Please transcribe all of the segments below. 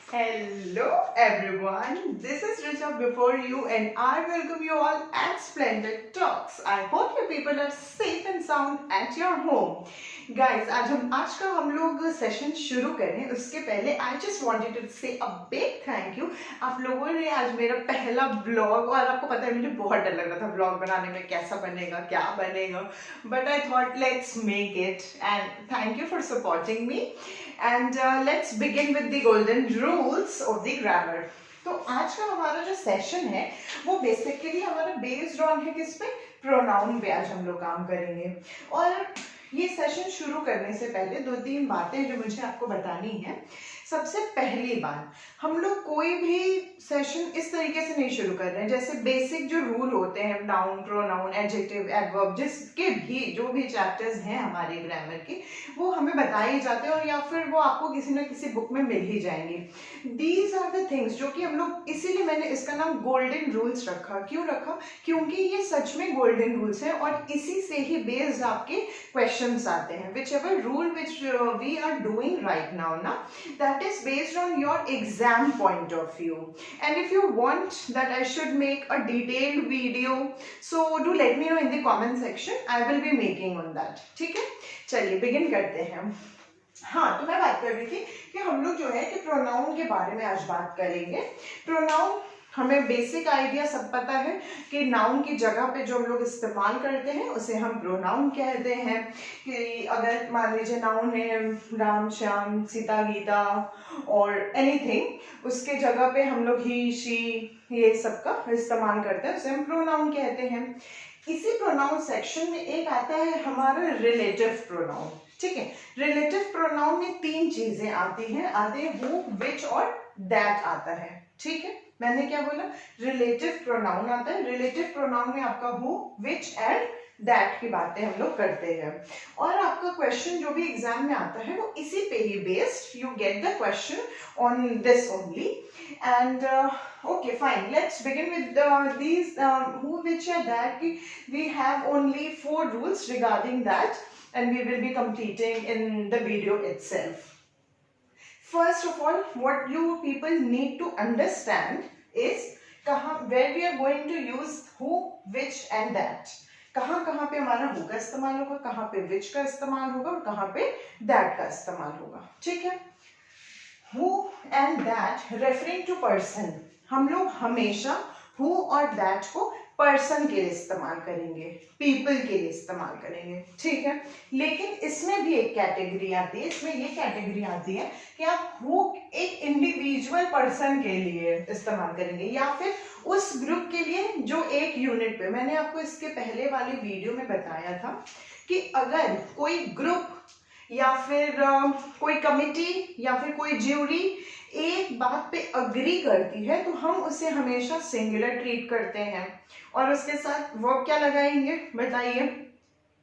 Hello everyone, this is Richa before you and I welcome you all at Splendid Talks. I hope you people are safe and sound at your home. Guys, आज का हम लोग session शुरू करें उसके पहले I just wanted to say a big thank you. आप लोगों ने आज मेरा पहला ब्लॉग और आपको पता है मुझे बहुत डर लग रहा था ब्लॉग बनाने में कैसा बनेगा क्या बनेगा but I thought let's make it and thank you for supporting me. And let's begin with the golden rules of the grammar. तो आज का हमारा जो सेशन है वो बेसिकली हमारा बेस्ड ऑन है किस पे, प्रोनाउन पे आज हम लोग काम करेंगे. और ये सेशन शुरू करने से पहले दो तीन बातें जो मुझे आपको बतानी है. सबसे पहली बात, हम लोग कोई भी सेशन इस तरीके से नहीं शुरू कर रहे हैं जैसे बेसिक जो रूल होते हैं नाउन, प्रोनाउन, एडजेक्टिव, एडवर्ब, जिसके भी जो भी चैप्टर्स हैं हमारे ग्रामर के वो हमें बताए जाते हैं और या फिर वो आपको किसी ना किसी बुक में मिल ही जाएंगी. दीज आर द थिंग्स जो कि हम लोग, इसीलिए मैंने इसका नाम गोल्डन रूल्स रखा. क्यों रखा? क्योंकि ये सच में गोल्डन रूल्स हैं और इसी से ही बेस्ड आपके क्वेश्चंस आते हैं. Whichever rule which we are doing right now ना, that is based on your exam point of view, and if you want that I should make a detailed video, so do let me know in the comment section. I will be making on that. ठीक है, चलिए begin करते हैं. हाँ, तो मैं बात कर रही थी कि हम लोग जो है कि प्रोनाउन के बारे में आज बात करेंगे. प्रोनाउन हमें बेसिक आइडिया सब पता है कि नाउन की जगह पे जो हम लोग इस्तेमाल करते हैं उसे हम प्रोनाउन कहते हैं. कि अगर मान लीजिए नाउन है राम, श्याम, सीता, गीता और एनीथिंग, उसके जगह पे हम लोग ही, शी, ये सब का इस्तेमाल करते हैं, उसे हम प्रोनाउन कहते हैं. इसी प्रोनाउन सेक्शन में एक आता है हमारा रिलेटिव प्रोनाउन. ठीक है, रिलेटिव प्रोनाउन में तीन चीजें आती हैं. आते हैं हु, विच और दैट आता है. ठीक है, मैंने क्या बोला, रिलेटिव प्रोनाउन आता है. रिलेटिव प्रोनाउन में आपका हु, विच एंड दैट की बातें हम लोग करते हैं. और आपका क्वेश्चन जो भी एग्जाम में आता है वो इसी पे ही based, you get the question on this only. And okay, fine, let's begin with these who, which and that. We have only 4 rules regarding that and we will be completing in the video itself. First of all, what you people need to understand is where we are going to use who, which and that. कहाँ कहाँ पे हमारा who का इस्तेमाल होगा, कहाँ पे which का इस्तेमाल होगा और कहाँ पे that का इस्तेमाल होगा. ठीक है, who and that referring to person. हम लोग हमेशा who और that को पर्सन के लिए इस्तेमाल करेंगे, पीपल के लिए इस्तेमाल करेंगे. ठीक है, लेकिन इसमें भी एक कैटेगरी आती है. इसमें ये कैटेगरी आती है कि आप who एक इंडिविजुअल पर्सन के लिए इस्तेमाल करेंगे या फिर उस ग्रुप के लिए जो एक यूनिट पे. मैंने आपको इसके पहले वाली वीडियो में बताया था कि अगर कोई ग्रुप या फिर कोई कमिटी या फिर कोई ज्यूरी एक बात पे अग्री करती है तो हम उसे हमेशा सिंगुलर ट्रीट करते हैं और उसके साथ वर्ब क्या लगाएंगे बताइए.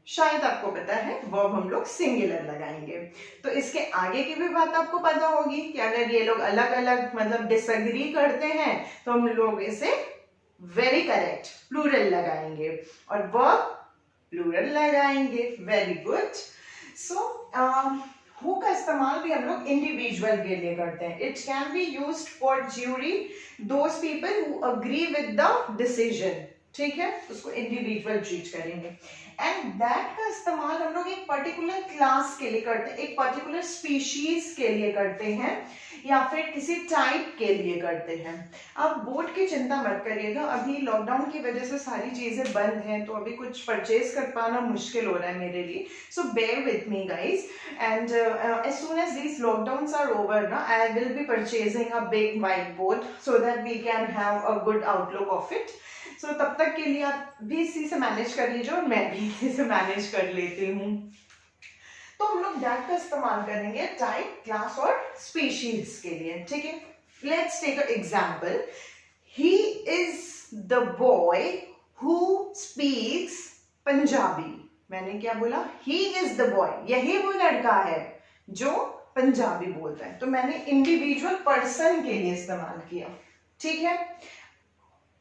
शायद आपको पता है वर्ब हम लोग सिंगुलर लगाएंगे. तो इसके आगे की भी बात आपको पता होगी कि अगर ये लोग अलग अलग मतलब डिसएग्री करते हैं तो हम लोग इसे वेरी करेक्ट प्लूरल लगाएंगे और वर्ब प्लूरल लगाएंगे. Very good. सो हु का इस्तेमाल भी हम लोग इंडिविजुअल के लिए करते हैं. It can be used for jury, those people who agree with the decision. ठीक है, उसको इंडिविजुअल ट्रीट करेंगे. एंड दैट का इस्तेमाल हम लोग एक पर्टिकुलर क्लास के लिए करते हैं, एक पर्टिकुलर स्पीशीज के लिए करते हैं या फिर किसी टाइप के लिए करते हैं. आप बोर्ड की चिंता मत करिएगा, अभी लॉकडाउन की वजह से सारी चीजें बंद हैं तो अभी कुछ परचेज कर पाना मुश्किल हो रहा है मेरे लिए. So bear with me guys and as soon as these lockdowns are over na, I will be purchasing a big whiteboard so that we can have a good outlook of it. So तब तक के लिए आप भी इसी से manage कर लीजिए और मैं भी इसी से मैनेज कर लेती हूँ. तो हम लोग दैट का इस्तेमाल करेंगे टाइप, क्लास और स्पीशीज के लिए. ठीक है, let's take a example. He is the boy who speaks Punjabi. मैंने क्या बोला, ही इज द बॉय, यही वो लड़का है जो पंजाबी बोलता है. तो मैंने इंडिविजुअल पर्सन के लिए इस्तेमाल किया. ठीक है,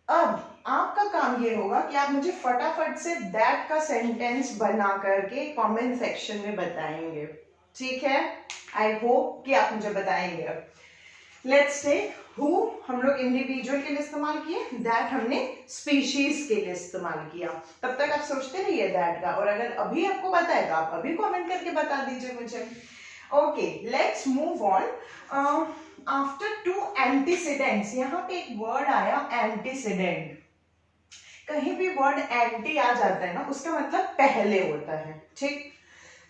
अब आपका काम ये होगा कि आप मुझे फटाफट से दैट का सेंटेंस बना करके कमेंट सेक्शन में बताएंगे. ठीक है, आई होप कि आप मुझे बताएंगे. लेट्स टेक हु हम लोग इंडिविजुअल के लिए इस्तेमाल किए, दैट हमने स्पीशीज के लिए इस्तेमाल किया। तब तक आप सोचते रहिए दैट का, और अगर अभी आपको पता है तो आप अभी कमेंट करके बता दीजिए मुझे। Okay, let's move on. After two antecedents, यहाँ पे एक वर्ड आया एंटीसीडेंट। कहीं भी वर्ड एंटी आ जाता है ना, उसका मतलब पहले होता है, ठीक।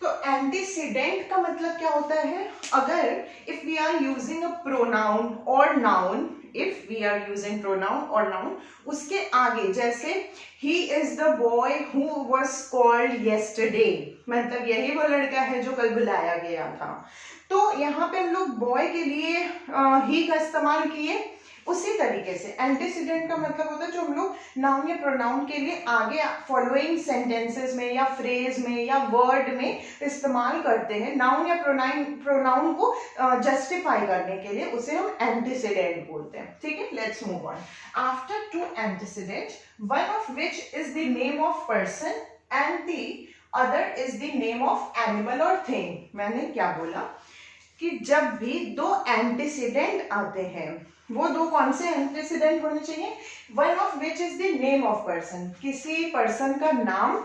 तो एंटीसीडेंट का मतलब क्या होता है, अगर if we are using a pronoun और noun, if we are using pronoun और नाउन, उसके आगे जैसे he is the boy who was called yesterday, मतलब यही वो लड़का है जो कल बुलाया गया था। तो यहाँ पे हम लोग बॉय के लिए ही का इस्तेमाल किए। उसी तरीके से एंटीसीडेंट का मतलब होता है जो हम लोग नाउन या प्रोनाउन के लिए आगे फॉलोइंग सेंटेंसेस में या फ्रेज में या वर्ड में इस्तेमाल करते हैं, नाउन या प्रोनाउन को जस्टिफाई करने के लिए, उसे हम एंटीसीडेंट बोलते हैं, ठीक है। Let's move on. After two antecedent, one of which is the name of person and the other is the name of animal और थिंग। मैंने क्या बोला कि जब भी दो एंटीसीडेंट आते हैं, वो दो कौन से एंटीसीडेंट होने चाहिए, one of which is the name of person, किसी पर्सन का नाम,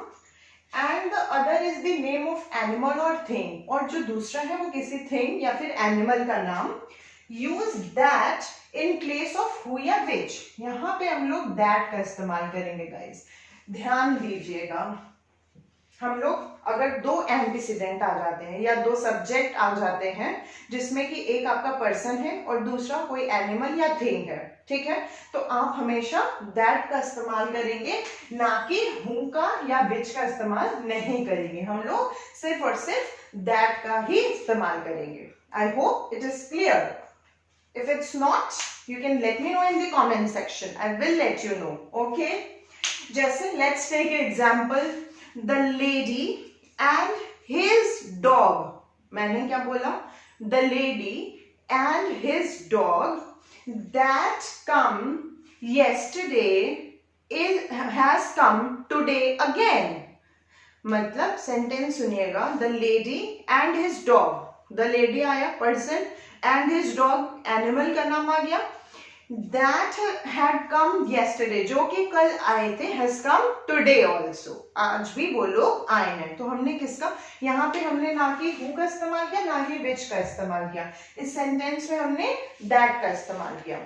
and the other is the name of animal और थिंग, और जो दूसरा है वो किसी थिंग या फिर एनिमल का नाम। Use that in place of who या विच, यहाँ पे हम लोग दैट का इस्तेमाल करेंगे गाइस, ध्यान दीजिएगा। हम लोग अगर दो एंटीसीडेंट आ जाते हैं या दो सब्जेक्ट आ जाते हैं, जिसमें कि एक आपका पर्सन है और दूसरा कोई एनिमल या थिंग है, ठीक है, तो आप हमेशा दैट का इस्तेमाल करेंगे, ना कि हु का या विच का इस्तेमाल नहीं करेंगे। हम लोग सिर्फ और सिर्फ दैट का ही इस्तेमाल करेंगे। I hope it is clear. If it's not, you can let me know in the comment section. I will let you know. Okay? जैसे let's take an example. The lady and his dog. मैंने क्या बोला? The lady and his dog that come yesterday has come today again. मतलब sentence सुनिएगा, the lady and his dog. The lady आया person, and his dog animal का नाम आ गया, that had come yesterday जो कि कल आए थे, has come today also, आज भी वो लोग आए हैं। तो हमने किसका, यहाँ पे हमने ना कि who का इस्तेमाल किया ना ही which का इस्तेमाल किया, इस सेंटेंस में हमने that का इस्तेमाल किया।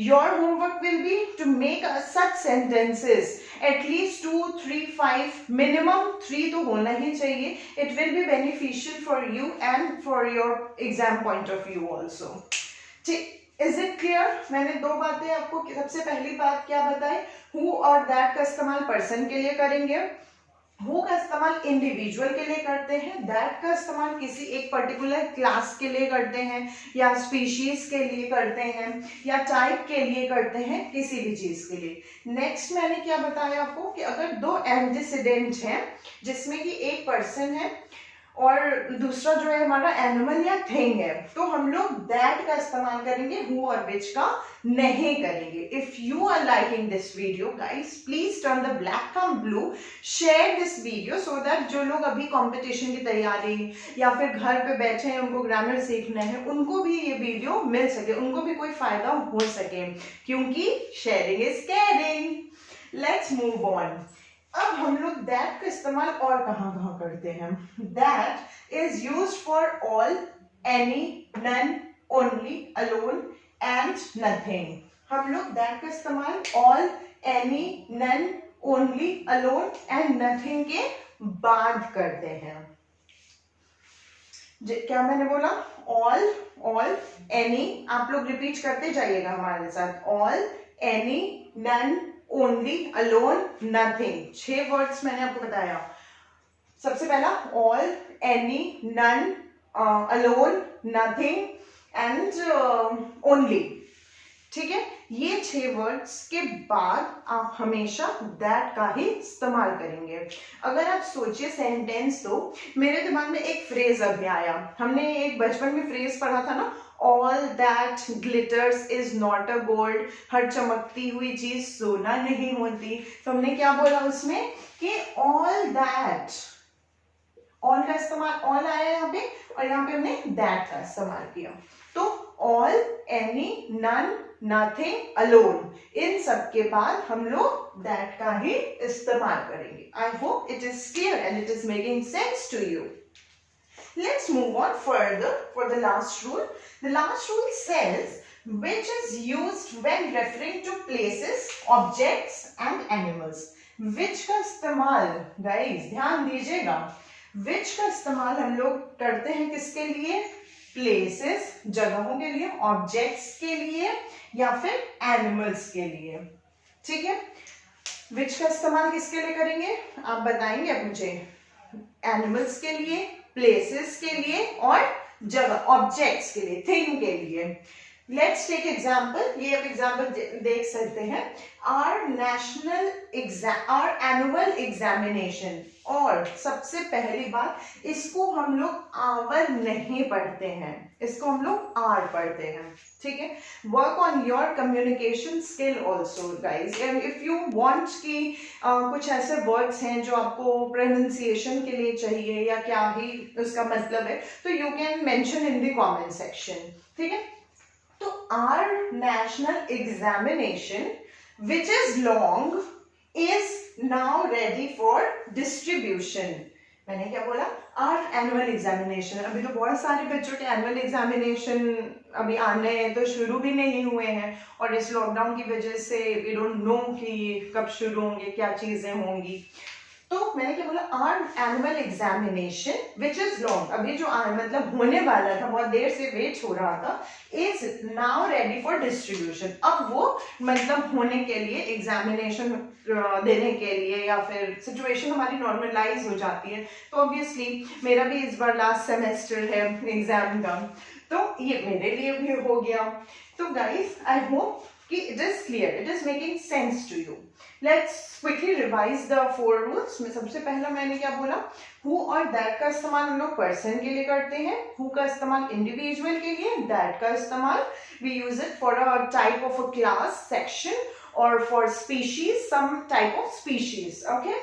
Your homework will be to make such sentences at least 2, 3, 5, minimum 3 तो होना ही चाहिए। It will be beneficial for you and for your exam point of view also। ठीक, इज इट क्लियर? मैंने दो बातें आपको, सबसे पहली बात क्या बताई, हु और दैट का इस्तेमाल पर्सन के लिए करेंगे, हु का इस्तेमाल इंडिविजुअल के लिए करते हैं, दैट का इस्तेमाल किसी एक पर्टिकुलर क्लास के लिए करते हैं, या स्पीशीज के लिए करते हैं, या टाइप के लिए करते हैं, किसी भी चीज के लिए। नेक्स्ट मैंने क्या बताया आपको कि अगर दो एंटीसीडेंट हैं जिसमें कि एक पर्सन है और दूसरा जो है हमारा एनिमल या थिंग है, तो हम लोग दैट का इस्तेमाल करेंगे, हु और विच का नहीं करेंगे। If you are liking this video guys, please turn the black from blue, share this video so that जो लोग अभी कंपटीशन की तैयारी या फिर घर पे बैठे हैं, उनको ग्रामर सीखना है, उनको भी ये वीडियो मिल सके, उनको भी कोई फायदा हो सके, क्योंकि sharing is caring. Let's move on. अब हम लोग दैट का इस्तेमाल और कहाँ कहाँ करते हैं। That is used for all, any, none, only, alone and nothing. हम लोग दैट का इस्तेमाल all, any, none, only, alone and nothing के बाद करते हैं। क्या मैंने बोला? ऑल, ऑल, एनी, आप लोग रिपीट करते जाइएगा हमारे साथ, all, any, none, only, alone, nothing. 6 words मैंने आपको बताया। सबसे पहला all, any, none, alone, nothing and only, ठीक है। ये 6 वर्ड्स के बाद आप हमेशा दैट का ही इस्तेमाल करेंगे। अगर आप सोचिए सेंटेंस, तो मेरे दिमाग में एक फ्रेज अभी आया, हमने एक बचपन में फ्रेज पढ़ा था ना, all that glitters is not a gold, हर चमकती हुई चीज सोना नहीं होती। तो हमने क्या बोला उसमें कि ऑल दैट, ऑल का इस्तेमाल, ऑल आया यहाँ पे और यहाँ पे हमने दैट का इस्तेमाल किया। तो all any, none, nothing, alone, इन सब के बाद हम लोग that का ही इस्तेमाल करेंगे. I hope it is clear and it is making sense to you. Let's move on further for the last rule. The last rule says which is used when referring to places, objects and animals. Which का इस्तेमाल guys ध्यान दीजिएगा. Which का इस्तेमाल हम लोग करते हैं किसके लिए? Places जगहों के लिए, objects के लिए या फिर animals के लिए. ठीक है. Which का इस्तेमाल किसके लिए करेंगे आप बताएंगे अब मुझे. Animals के लिए, places के लिए और जगह objects के लिए, thing के लिए. Let's take example. ये अब एग्जाम्पल देख सकते हैं. Our annual examination. और सबसे पहली बात इसको हम लोग आवर नहीं पढ़ते हैं, इसको हम लोग आर पढ़ते हैं. ठीक है. Work on your communication skill also guys. If you want कि कुछ ऐसे वर्ड्स हैं जो आपको प्रोनाउंसिएशन के लिए चाहिए या क्या ही उसका मतलब है, तो you can mention in the comment section. ठीक है. तो our national examination which is long is now ready for distribution. मैंने क्या बोला? Our annual examination. अभी तो बहुत सारे बच्चों के annual examination अभी आने तो शुरू भी नहीं हुए हैं और इस लॉकडाउन की वजह से we don't know कि कब शुरू होंगे, क्या चीजें होंगी. तो मैंने क्या बोला? Our annual examination which is long, अभी जो मतलब होने वाला था, बहुत देर से वेट हो रहा था, is now ready for distribution. अब वो मतलब होने के लिए, एग्जामिनेशन देने के लिए या फिर सिचुएशन हमारी नॉर्मलाइज हो जाती है. तो ऑब्वियसली मेरा भी इस बार लास्ट सेमेस्टर है एग्जाम का, तो ये मेरे लिए भी हो गया. तो गाइस आई होप कि it is clear, it is making sense to you. Let's quickly revise the 4 rules. में सबसे पहला मैंने क्या बोला? Who और that का इस्तेमाल हम लोग person के लिए करते हैं. Who का इस्तेमाल individual के लिए. That का इस्तेमाल we use it for a type of a class, section or for species, some type of species. Okay.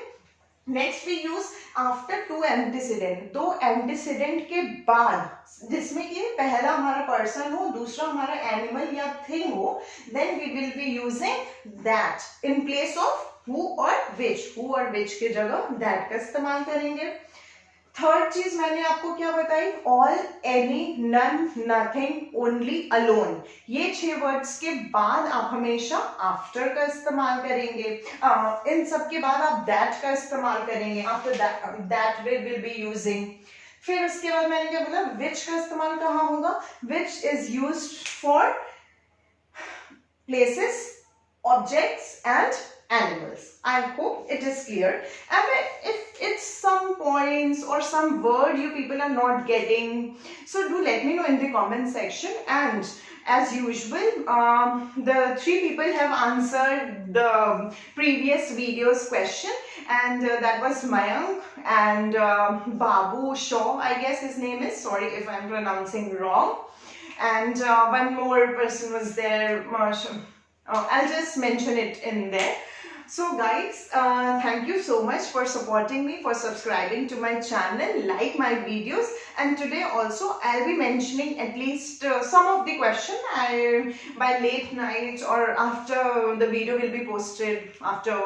Next we use after two antecedent. 2 antecedent के बाद, जिसमें कि पहला हमारा पर्सन हो, दूसरा हमारा एनिमल या थिंग हो, then we will be using that in place of who और विच. हु और विच की जगह दैट का इस्तेमाल करेंगे. थर्ड चीज मैंने आपको क्या बताई? All, any, none, nothing, only, alone. ये 6 वर्ड्स के बाद आप हमेशा आफ्टर का इस्तेमाल करेंगे. इन सब के बाद आप दैट का इस्तेमाल करेंगे. After that way will be using. फिर उसके बाद मैंने क्या बोला? विच का इस्तेमाल कहाँ होगा? Which is used for places, objects and animals. I hope it is clear. And if it's some points or some word you people are not getting, so do let me know in the comment section. And as usual, the 3 people have answered the previous video's question, and that was Mayank and Babu Shaw, I guess his name is. Sorry if I'm pronouncing wrong. And one more person was there. I'll just mention it in there. So guys, thank you so much for supporting me, for subscribing to my channel, like my videos, and today also I'll be mentioning at least some of the question by late night or after the video will be posted after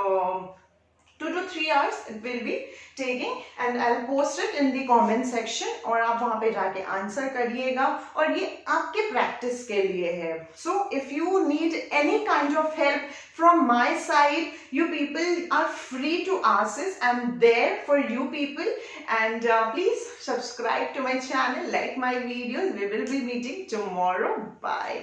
2 to 3 hours it will be taking, and I'll post it in the comment section और आप वहाँ पे जाके answer करिएगा और ये आपके practice के लिए है. So if you need any kind of help from my side, you people are free to ask this. I'm there for you people, and please subscribe to my channel, like my videos. We will be meeting tomorrow. Bye.